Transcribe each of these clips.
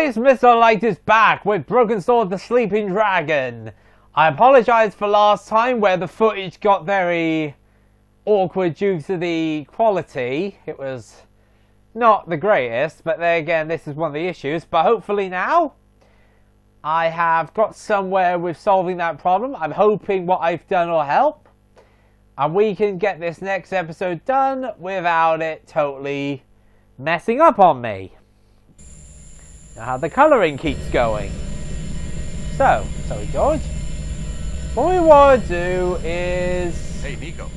Guys, Mr. Light is back with Broken Sword the Sleeping Dragon. I apologize for last time where the footage got very awkward due to the quality. It was not the greatest, but then again, this is one of the issues. But hopefully now, I have got somewhere with solving that problem. I'm hoping what I've done will help. And we can get this next episode done without it totally messing up on me. Now how the colouring keeps going. So, sorry George. What we want to do is... Hey Nico.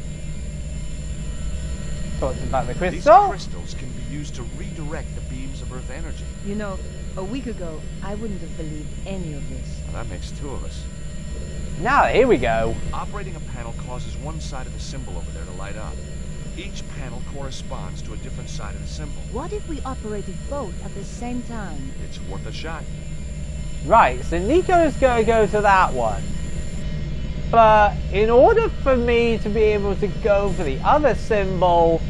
Talk about the crystal. These crystals can be used to redirect the beams of Earth energy. You know, a week ago, I wouldn't have believed any of this. Well, that makes two of us. Now, here we go. Operating a panel causes one side of the symbol over there to light up. Each panel corresponds to a different side of the symbol. What if we operated both at the same time? It's worth a shot. Right, so Nico's going to go to that one. But in order for me to be able to go for the other symbol,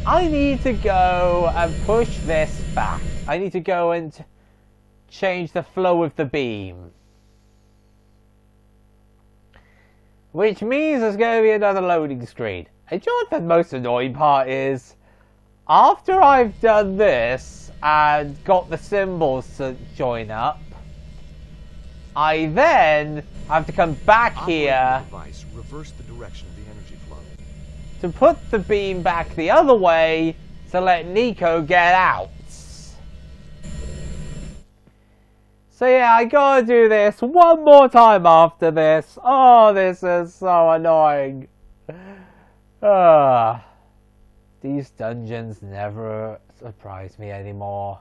I need to go and push this back. I need to go and change the flow of the beam. Which means there's going to be another loading screen. And you know what the most annoying part is? After I've done this and got the symbols to join up, I then have to come back here device, reverse the direction of the energy flow. to put the beam back the other way to let Nico get out. So yeah, I gotta do this one more time after this. Oh, this is so annoying. These dungeons never surprise me anymore.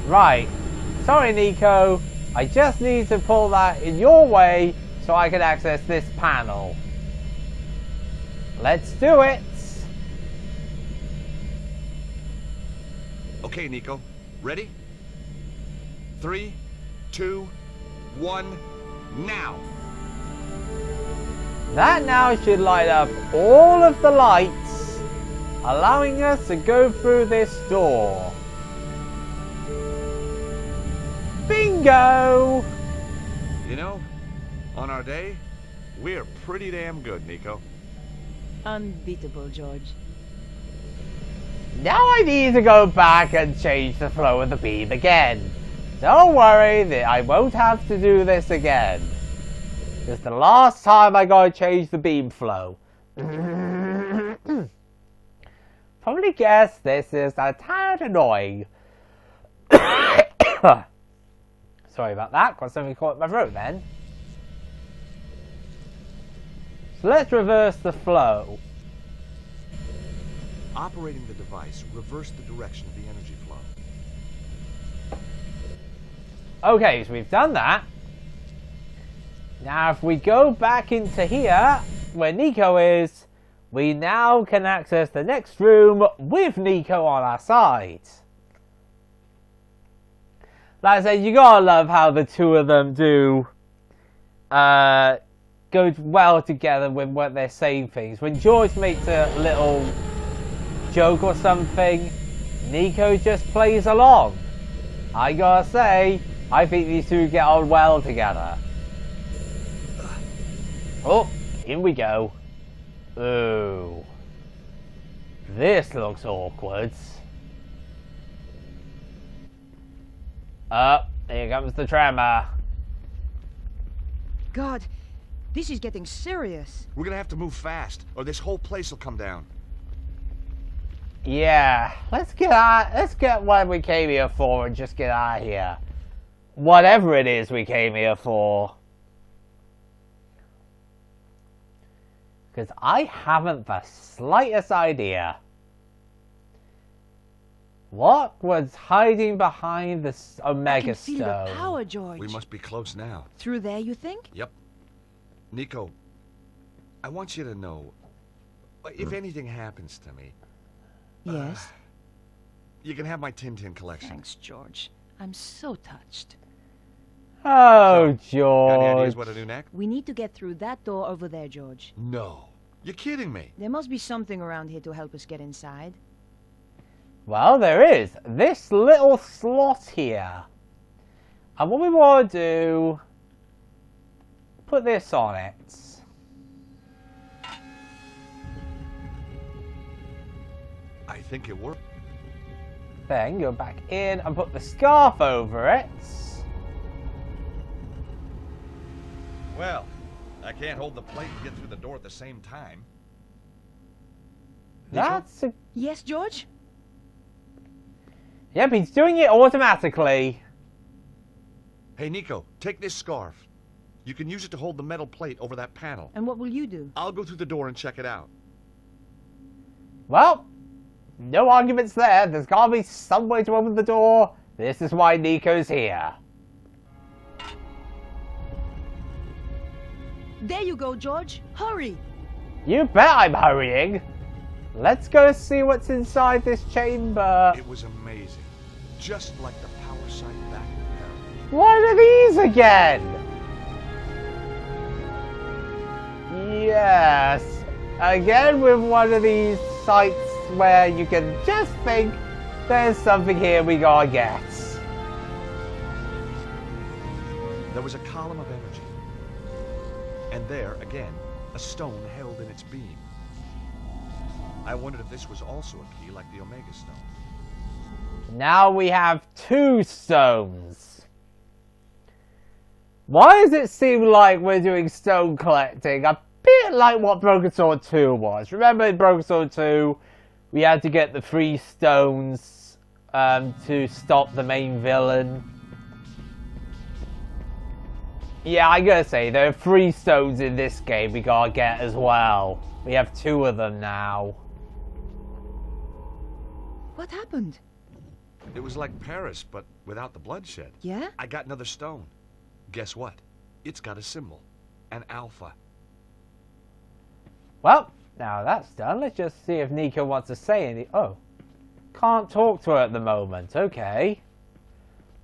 Right. Sorry, Nico. I just need to pull that in your way so I can access this panel. Let's do it. Okay, Nico. Ready? 3, 2, 1, now! That now should light up all of the lights, allowing us to go through this door. Bingo! You know, on our day, we're pretty damn good, Nico. Unbeatable, George. Now I need to go back and change the flow of the beam again. Don't worry, that I won't have to do this again. It's the last time I gotta change the beam flow. Probably guess this is a tad annoying. Sorry about that, got something caught in my throat then. So let's reverse the flow. Operating the device, reverse the direction of the energy flow. Okay, so we've done that. Now if we go back into here, where Nico is, we now can access the next room with Nico on our side. Like I said, you gotta love how the two of them do go well together with what they're saying things. When George makes a little joke or something, Nico just plays along. I gotta say, I think these two get on well together. Oh, here we go. Ooh. This looks awkward. Here comes the tremor. God, this is getting serious. We're gonna have to move fast, or this whole place will come down. Yeah, let's get what we came here for and just get out of here. Whatever it is we came here for. Because I haven't the slightest idea. What was hiding behind this Omega I can feel Stone? the power, George. We must be close now. Through there, you think? Yep. Nico, I want you to know, if anything happens to me... Yes? You can have my Tintin collection. Thanks, George. I'm so touched. Oh, So, got any ideas George. what to do next? We need to get through that door over there, George. No. You're kidding me. There must be something around here to help us get inside. Well, there is this little slot here. And what we want to do... put this on it. I think it worked. Then go back in and put the scarf over it. Well, I can't hold the plate and get through the door at the same time. That's a... Yes, George? Yep, he's doing it automatically. Hey, Nico, take this scarf. You can use it to hold the metal plate over that panel. And what will you do? I'll go through the door and check it out. Well, no arguments there. There's gotta be some way to open the door. This is why Nico's here. There you go, George. Hurry! You bet I'm hurrying. Let's go see what's inside this chamber. It was amazing. Just like the power site back in Paris. What are these again? Yes. Again with one of these sites where you can just think there's something here we gotta get. There was a column of energy. And there, again, a stone held in its beam. I wondered if this was also a key like the Omega Stone. Now we have 2 stones. Why does it seem like we're doing stone collecting? A bit like what Broken Sword 2 was. Remember in Broken Sword 2, we had to get the 3 stones to stop the main villain. Yeah, I gotta say, there are 3 stones in this game we gotta get as well. We have 2 of them now. What happened? It was like Paris, but without the bloodshed. Yeah? I got another stone. Guess what? It's got a symbol. An alpha. Well, now that's done. Let's just see if Nico wants to say anything. Oh, can't talk to her at the moment. Okay.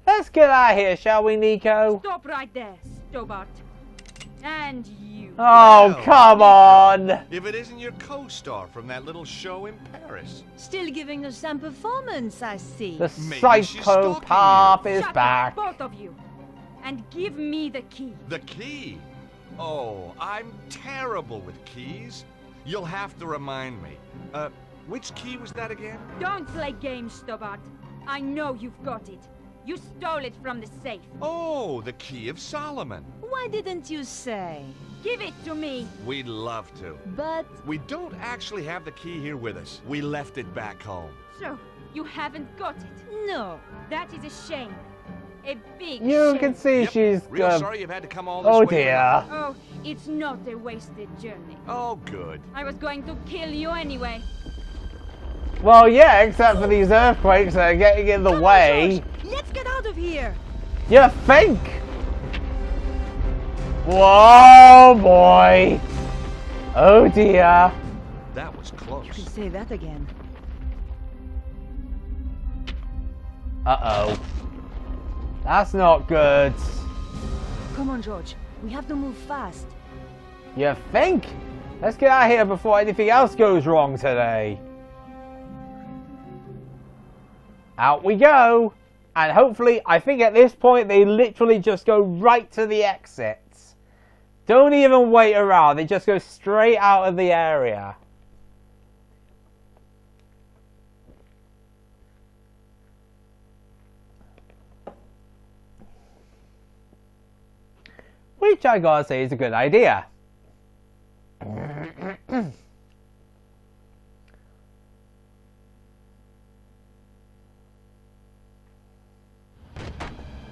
Let's get out of here, shall we, Nico? Stop right there, Stobart. And you. Oh, Well, come Nico, on. If it isn't your co-star from that little show in Paris. Still giving us some performance, I see. The Maybe she's psychopath stalking is Shut back. up, both of you. And give me the key. The key? Oh, I'm terrible with keys. You'll have to remind me. Which key was that again? Don't play games, Stobart. I know you've got it. You stole it from the safe. Oh, the key of Solomon. Why didn't you say? Give it to me. We'd love to. But We don't actually have the key here with us. We left it back home. So, you haven't got it. no. That is a shame. A big You shame. can see Yep, she's... Real sorry you've had to come all this oh way. dear. Oh, it's not a wasted journey. Oh, good. I was going to kill you anyway. Well, yeah, except for these earthquakes that are getting in the Come on, way. George. Let's get out of here. You think? Whoa, boy. Oh dear. That was close. You can say that again. Uh-oh. That's not good. Come on, George. We have to move fast. You think? Let's get out of here before anything else goes wrong today. Out we go. And hopefully, I think at this point, they literally just go right to the exits. Don't even wait around. They just go straight out of the area. Which I gotta say is a good idea.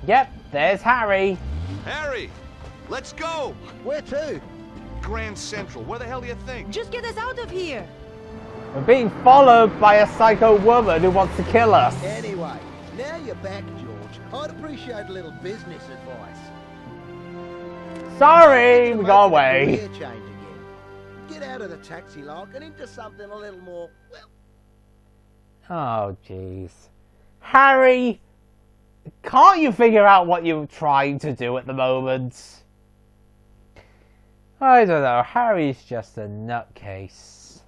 Yep, there's Harry. Harry, let's go. Where to? Grand Central. Where the hell do you think? Just get us out of here. We're being followed by a psycho woman who wants to kill us. Anyway, now you're back, George. I'd appreciate a little business advice. Sorry, we got Make a away. career change again. Get out of the taxi like and into something a little more, well, Oh, jeez. Harry, can't you figure out what you're trying to do at the moment? I don't know. Harry's just a nutcase.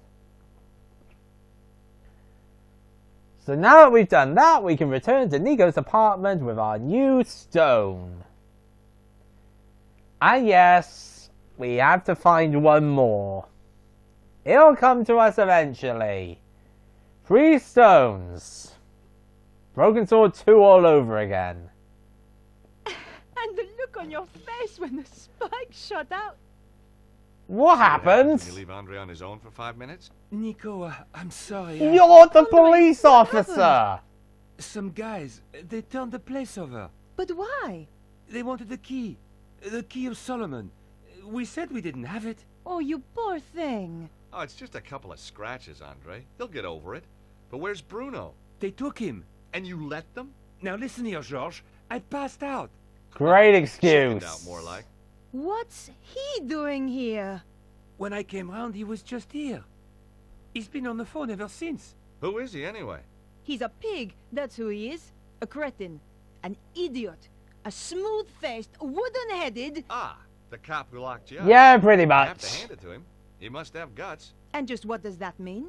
So now that we've done that, we can return to Nico's apartment with our new stone. And yes, we have to find one more. It'll come to us eventually. 3 stones. Broken Sword 2 all over again. And the look on your face when the spike shot out. What happened? Did you leave Andre on his own for 5 minutes? Nico, I'm sorry. You're the police officer! Some guys, they turned the place over. But why? They wanted the key of Solomon. We said we didn't have it. Oh, you poor thing. Oh, it's just a couple of scratches, Andre. They'll get over it. But where's Bruno? They took him. And you let them? Now listen here, Georges. I passed out. Great Chickened excuse. out more like. What's he doing here? When I came round, he was just here. He's been on the phone ever since. Who is he anyway? He's a pig, that's who he is. A cretin. An idiot. A smooth-faced, wooden-headed... Ah, the cop who locked you up. Yeah, pretty I have to much. hand it to him. He must have guts. And just what does that mean?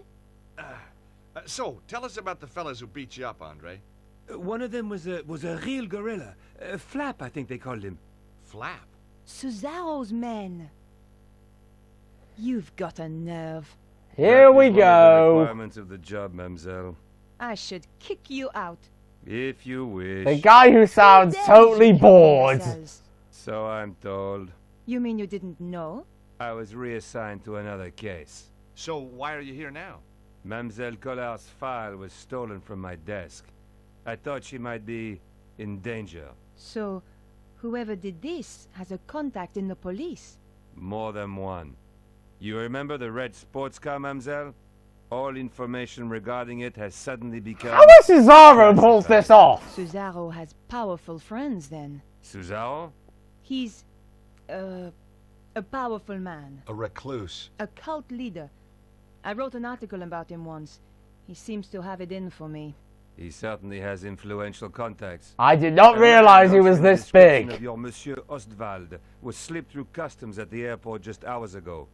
So, tell us about the fellas who beat you up, Andre. One of them was a real gorilla. Flap, I think they called him. Flap. Suzarro's men. You've got a nerve. Here we That is one of the go. requirements of the job, mademoiselle. I should kick you out. If you wish. The guy who sounds How dare totally you kick bored. yourselves? So I'm told. You mean you didn't know? I was reassigned to another case. So, why are you here now? Mademoiselle Collard's file was stolen from my desk. I thought she might be in danger. So, whoever did this has a contact in the police. More than one. You remember the red sports car, mademoiselle? All information regarding it has suddenly become... How does Suzarro pulls this off? Suzarro has powerful friends then. Suzarro? He's, a powerful man. A recluse. A cult leader. I wrote an article about him once. He seems to have it in for me. He certainly has influential contacts. I did not realize he was this Description of big. your Monsieur Ostwald was slipped through customs at the airport just hours ago.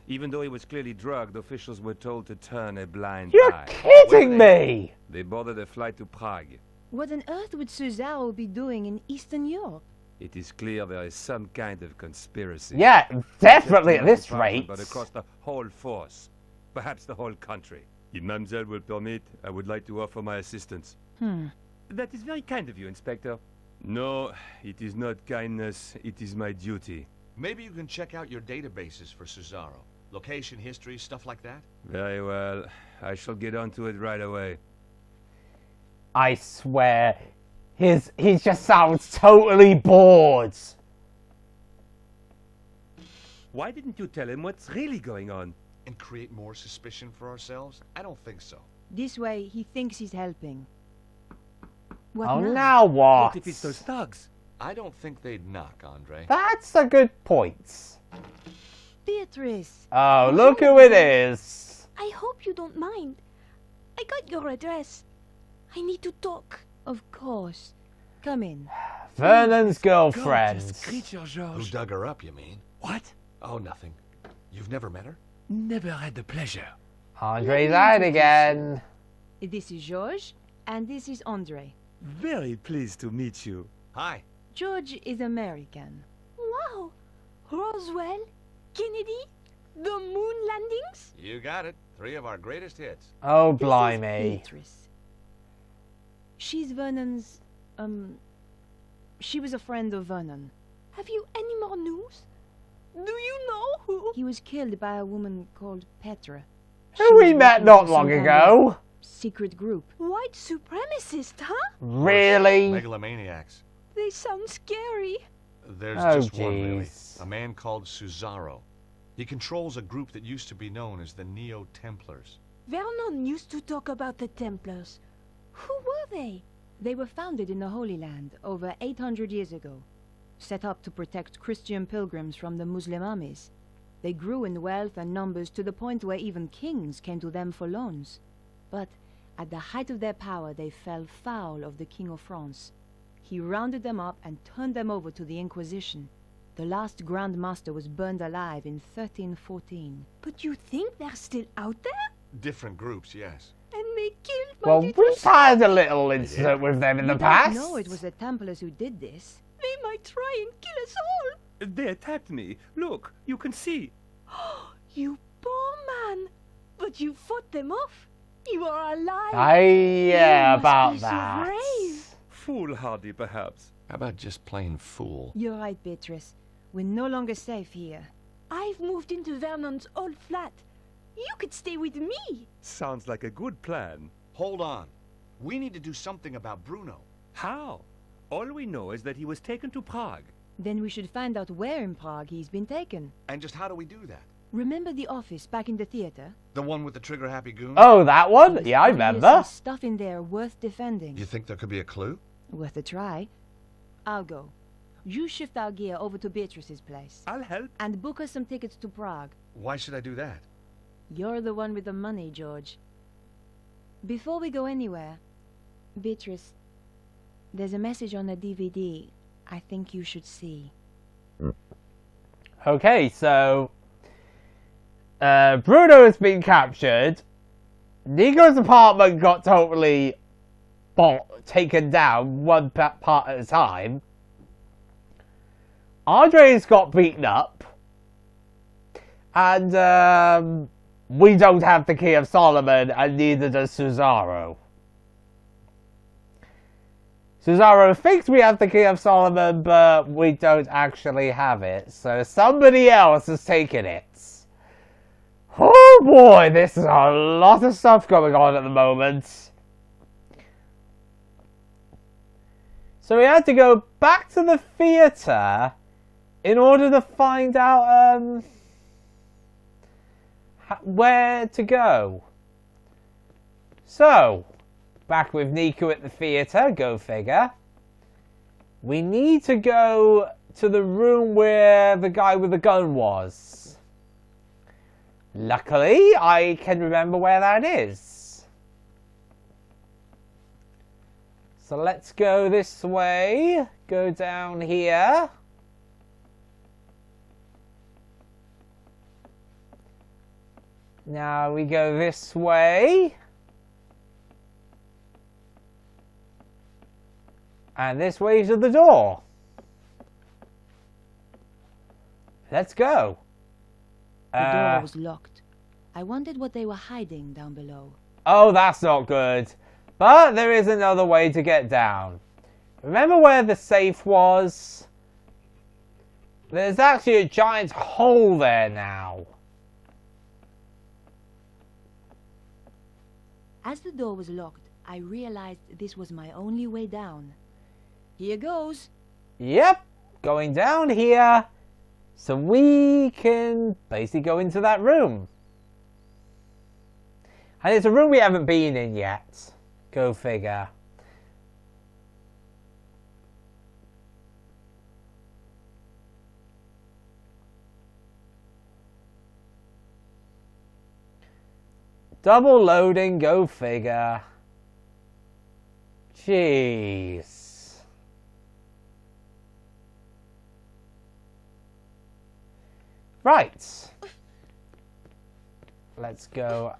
Even though he was clearly drugged, officials were told to turn a blind You're eye. kidding me! They boarded a flight to Prague. What on earth would Suzarro be doing in Eastern Europe? It is clear there is some kind of conspiracy. Yeah, definitely at Not this just in my rate. department, But across the whole force. Perhaps the whole country. If Mademoiselle will permit, I would like to offer my assistance. That is very kind of you, Inspector. No, it is not kindness. It is my duty. Maybe you can check out your databases for Suzarro. Location, history, stuff like that. Very well. I shall get onto it right away. I swear, he just sounds totally bored. Why didn't you tell him what's really going on? And create more suspicion for ourselves? I don't think so. This way, he thinks he's helping. What Oh, now? now what? What if it's those thugs? I don't think they'd knock, Andre. That's a good point. Beatrice! Oh, look who it is. I hope you don't mind. I got your address. I need to talk. Of course. Come in. Vernon's Gorgeous girlfriend. creature, Who Georges. dug her up, you mean? What? Oh, nothing. You've never met her? Never had the pleasure. Andre's out again. This is Georges, and this is Andre. Very pleased to meet you. Hi. George is American. Wow. Roswell, Kennedy, the moon landings. You got it. 3 of our greatest hits. Oh, This is blimey. Beatrice. She's Vernon's, she was a friend of Vernon. Have you any more news? Do you know who? He was killed by a woman called Petra. Who we met not long ago. Secret group. White supremacist, huh? Really? Megalomaniacs. They sound scary. There's Oh, just one, really. jeez. A man called Suzarro. He controls a group that used to be known as the Neo-Templars. Vernon used to talk about the Templars. Who were they? They were founded in the Holy Land over 800 years ago, set up to protect Christian pilgrims from the Muslim armies. They grew in wealth and numbers to the point where even kings came to them for loans. But at the height of their power, they fell foul of the King of France. He rounded them up and turned them over to the Inquisition. The last Grand Master was burned alive in 1314. But you think they're still out there? Different groups, yes. And They killed my Well, little we've had a little incident with them in the We past. don't know it was the Templars who did this. They might try and kill us all. They attacked me. Look, you can see. You poor man. But you fought them off. You are alive. Yeah, You must about be so that. brave. Foolhardy, perhaps. How about just plain fool? You're right, Beatrice. We're no longer safe here. I've moved into Vernon's old flat. You could stay with me. Sounds like a good plan. Hold on. We need to do something about Bruno. How? All we know is that he was taken to Prague. Then we should find out where in Prague he's been taken. And just how do we do that? Remember the office back in the theater? The one with the trigger-happy goon? Oh, that one? There's Yeah, I obviously remember. stuff in there worth defending. You think there could be a clue? Worth a try. I'll go. You shift our gear over to Beatrice's place. I'll help. And book us some tickets to Prague. Why should I do that? You're the one with the money, George. Before we go anywhere, Beatrice, there's a message on the DVD I think you should see. Okay, so Bruno has been captured. Nico's apartment got totally taken down one part at a time. Andre's got beaten up. And we don't have the Key of Solomon, and neither does Suzarro. Suzarro thinks we have the Key of Solomon, but we don't actually have it. So somebody else has taken it. Oh boy, this is a lot of stuff going on at the moment. So we had to go back to the theatre in order to find out where to go. So, back with Nico at the theatre, go figure. We need to go to the room where the guy with the gun was. Luckily, I can remember where that is. So let's go this way, go down here. Now we go this way. And this way to the door. Let's go. The door was locked. I wondered what they were hiding down below. Oh, that's not good. But there is another way to get down. Remember where the safe was? There's actually a giant hole there now. As the door was locked, I realized this was my only way down. Here goes. Yep, going down here. So we can basically go into that room. And it's a room we haven't been in yet. Go figure. Double loading, go figure. Jeez. Right. Let's go.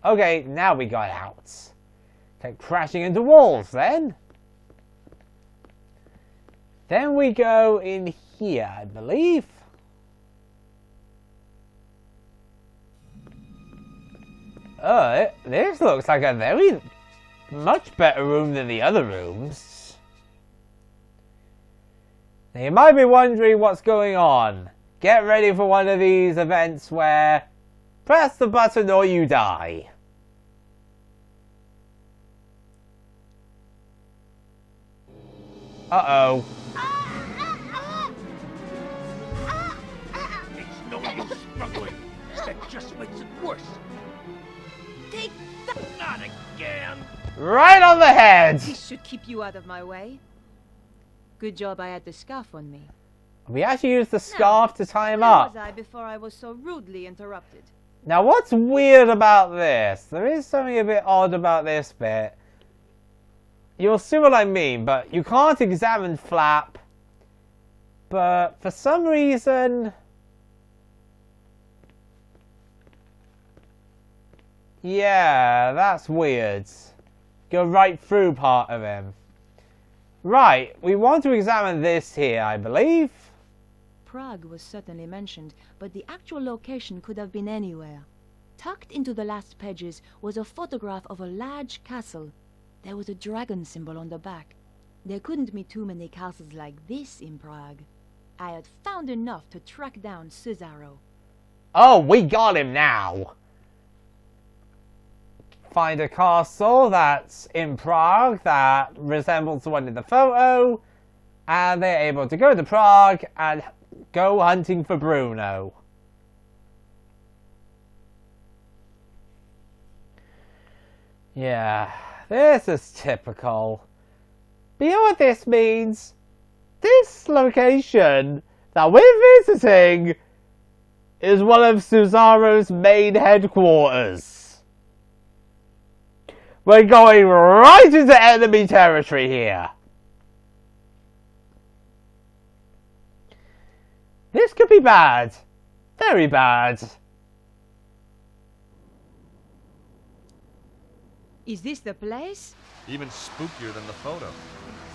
Okay, now we got out. Kept crashing into walls then. Then we go in here, I believe. This looks like a very much better room than the other rooms. Now you might be wondering what's going on. Get ready for one of these events where press the button or you die. Uh-oh. It's no use struggling. That just makes it worse. Take that. Not again. Right on the head. This should keep you out of my way. Good job I had the scarf on me. We actually used the scarf to tie him Where up. was I before I was so rudely interrupted? Now what's weird about this? There is something a bit odd about this bit. You'll see what I mean, but you can't examine Flap. But for some reason, Yeah, that's weird. Go right through part of him. Right, we want to examine this here, I believe. Prague was certainly mentioned, but the actual location could have been anywhere. Tucked into the last pages was a photograph of a large castle. There was a dragon symbol on the back. There couldn't be too many castles like this in Prague. I had found enough to track down Suzarro. Oh, we got him now. Find a castle that's in Prague that resembles the one in the photo, and they're able to go to Prague and go hunting for Bruno. Yeah, this is typical. But you know what this means? This location that we're visiting is one of Suzarro's main headquarters. We're going right into enemy territory here. This could be bad. Very bad. Is this the place? Even spookier than the photo.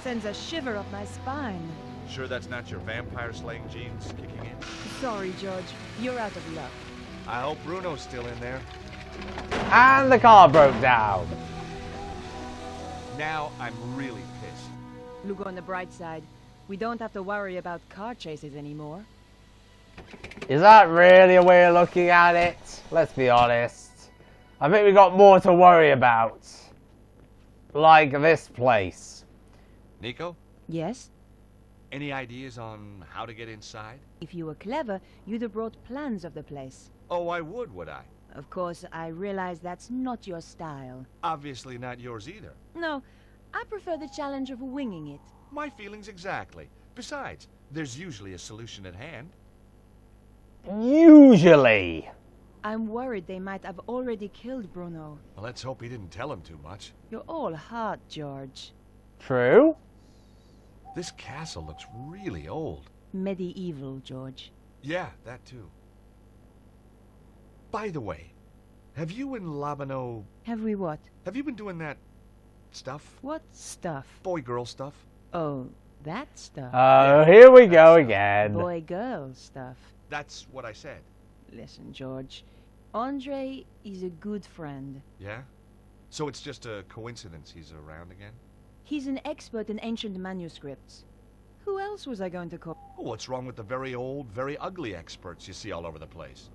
Sends a shiver up my spine. Sure that's not your vampire-slaying genes kicking in? Sorry, George. You're out of luck. I hope Bruno's still in there. And the car broke down. Now I'm really pissed. Look on the bright side. We don't have to worry about car chases anymore. Is that really a way of looking at it? Let's be honest. I think we got more to worry about. Like this place. Nico, Yes? any ideas on how to get inside? If you were clever, you'd have brought plans of the place. Oh, I would I? Of course, I realize that's not your style. Obviously not yours either. No, I prefer the challenge of winging it. My feelings exactly. Besides, there's usually a solution at hand. Usually. I'm worried they might have already killed Bruno. Well, let's hope he didn't tell him too much. You're all heart, George. True. This castle looks really old. Medieval, George. Yeah, that too. By the way, have you and Labano... Have we what? Have you been doing that stuff? What stuff? Boy-girl stuff? Oh, that stuff. Oh, here we go again. Boy-girl stuff. That's what I said. Listen, George. Andre is a good friend. Yeah? So it's just a coincidence he's around again? He's an expert in ancient manuscripts. Who else was I going to call? Oh, what's wrong with the very old, very ugly experts you see all over the place?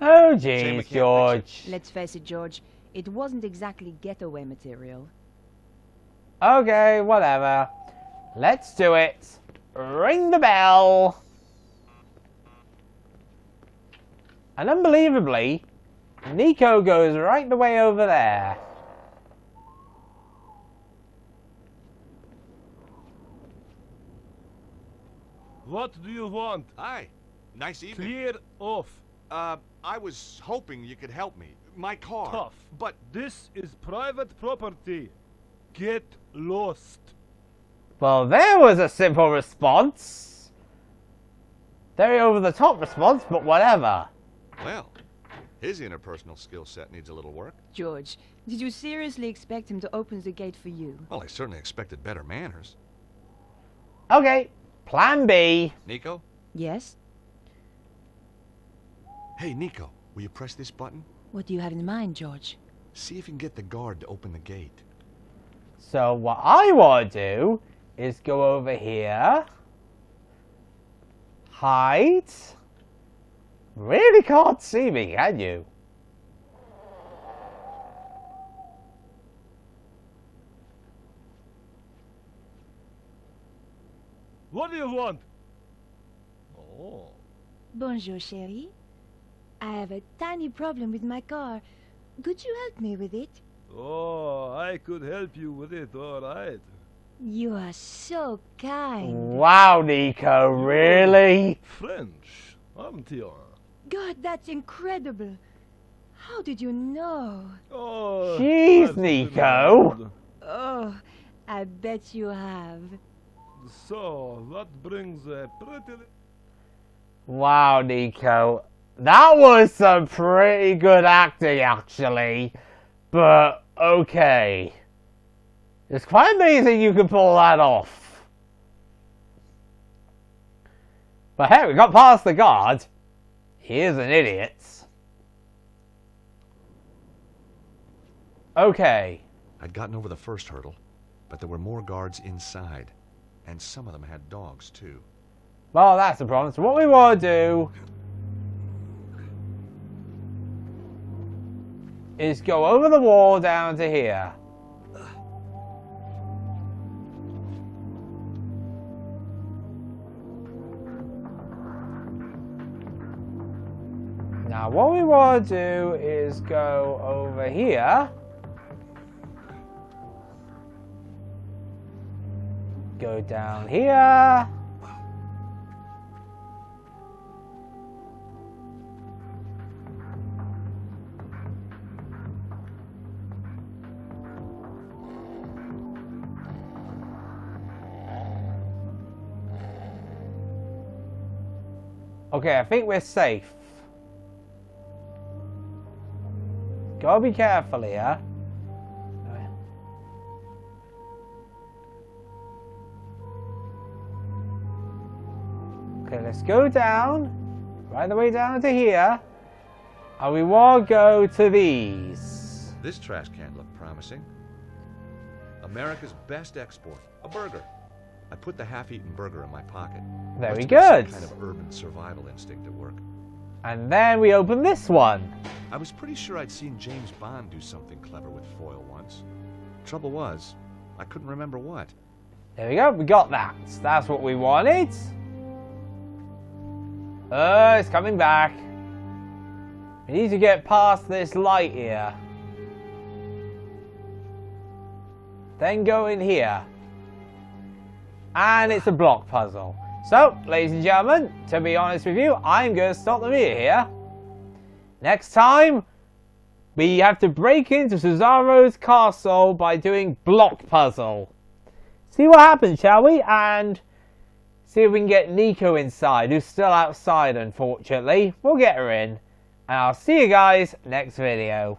Oh, Shame we jeez, can't George. Let's face it, George. It wasn't exactly getaway material. Okay, whatever. Let's do it. Ring the bell. And unbelievably, Nico goes right the way over there. What do you want? Hi. Nice evening. Clear off. I was hoping you could help me. My car. Tough. But This is private property. Get lost. Well, there was a simple response. Very over-the-top response, but whatever. well, his interpersonal skill set needs a little work. George, did you seriously expect him to open the gate for you? Well, I certainly expected better manners. Okay, plan B. Nico? Yes? Hey, Nico, will you press this button? What do you have in mind, George? See if you can get the guard to open the gate. So what I want to do is go over here. Hide. Really can't see me, can you? What do you want? Oh. Bonjour, chérie. I have a tiny problem with my car. Could you help me with it? Oh, I could help you with it, all right. You are so kind. Wow, Nico, really? French, aren't you? God, that's incredible. How did you know? Oh, Jeez, that's Nico. good. Oh, I bet you have. So, that brings a pretty... Wow, Nico. That was some pretty good acting, actually. But, okay. It's quite amazing you can pull that off. But hey, we got past the guard. He is an idiot. Okay. I'd gotten over the first hurdle, but there were more guards inside. And some of them had dogs, too. Well, that's the problem. So what we want to do is go over the wall down to here. Now what we want to do is go over here. Go down here. Okay, I think we're safe. Gotta be careful here. Okay, let's go down. Right the way down to here. And we want to go to these. This trash can looked promising. America's best export, a burger. I put the half-eaten burger in my pocket. Very Must have been good. some kind of urban survival instinct at work. And then we open this one. I was pretty sure I'd seen James Bond do something clever with foil once. Trouble was, I couldn't remember what. There we go, we got that. That's what we wanted. Oh, it's coming back. We need to get past this light here. Then go in here. And it's a block puzzle. So, ladies and gentlemen, to be honest with you, I'm going to stop the video here. Next time, we have to break into Suzarro's castle by doing block puzzle. See what happens, shall we? And see if we can get Nico inside, who's still outside, unfortunately. We'll get her in. And I'll see you guys next video.